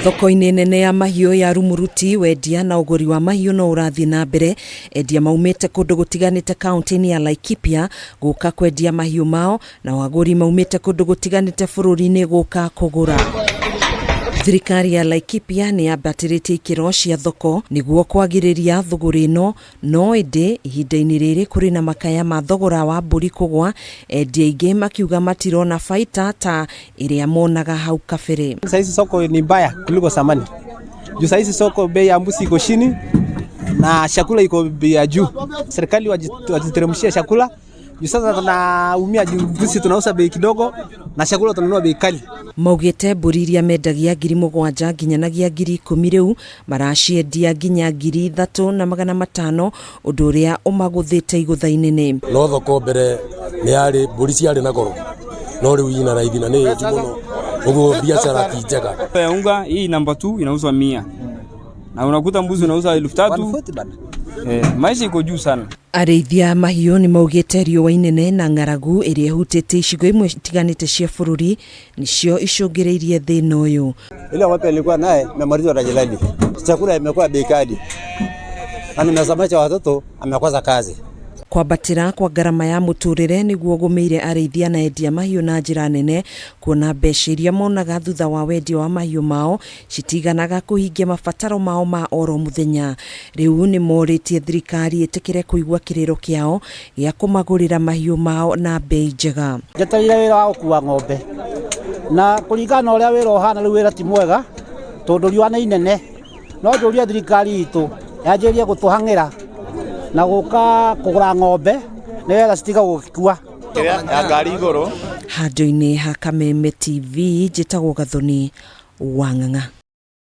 Thoko-inĩ nene ya mahiũ ya Rumuruti, wendia na ũgũri wa mahiũ no ũrathiĩ na mbere. Endia maumĩte kũndũ gũtiganĩte kaunti-inĩ ya Laikipia gũka kwendia mahiũ mao, na agũri maumĩte kũndũ gũtiganĩte bũrũri-inĩ gũka kũgũra. Thirikari ya Laikipia nĩ yambatĩrĩtie ikĩro cia thoko nĩguo kwagĩrĩria thogora ĩno, no ĩndĩ ihinda-inĩ rĩrĩ kũrĩ na makaya ma thogora wa mbũri kũgwa, endia aingĩ makiuga matirona baita ta ĩrĩa monaga hau kabere. Saizi soko ni mbaya kuliko zamani. Juu saizi soko bei ya mbuzi iko chini na chakula iko bei ya juu. Serikali wajiteremshie chakula. Juu sasa tunaumia juu mbuzi tunauza bei kidogo na chakula tunanunua bei kali. Maugĩte mbũri iria mendagia 7,000 nginyanagia 10,000 rĩu maraciendia nginya 3,500, ũndũ ũrĩa ũmagũthĩte igũtha inene. No thoko mbere nĩ yarĩ mbũri ciarĩ na goro, no rĩu ina raithi na nĩ njũ mũno, ũguo biashara ti njega. Ya unga hii namba 2 inauzwa 100 na unakuta mbuzi unauza 3,000. Maisha iko juu sana. Arĩithia mahiũ nĩ maugĩte riũa inene na ng'aragu ĩrĩa ĩhutĩte icigo imwe itiganĩte cia bũrũri nĩcio icũngĩrĩirie thĩna ũyũ. Ile watu walikuwa naye memaliza na jirani. Chakula imekuwa bei kali. Na nimesomesha watoto amekosa kazi. Kwambatĩra kwa ngarama ya mũtũrĩre nĩguo gũmĩire arĩithia na endia mahiũ na njĩra nene, kuona mbeca iria monaga thutha wa wendia wa mahiũ mao citiganaga kũhingia mabataro mao ma oro mũthenya. Rĩu nĩ morĩtie thirikari ĩtĩkĩre kũigua kĩrĩro kĩao gĩa kũmagũrĩra mahiũ mao na bei njega. Njetereire wĩra wa gũkua ng'ombe na kũringana ũrĩa wĩra ũhana rĩu wĩra ti mwega tondũ riũa nĩ inene, no njũria thirikari itũ yanjĩrĩrie gũtũhang'ĩra na gũka kũgũra ng'ombe nĩgetha citiga gũkua ya ngari igũrũ. Handũ-inĩ ha Kameme TV, njĩtagwo Gathoni wa Ng'ang'a.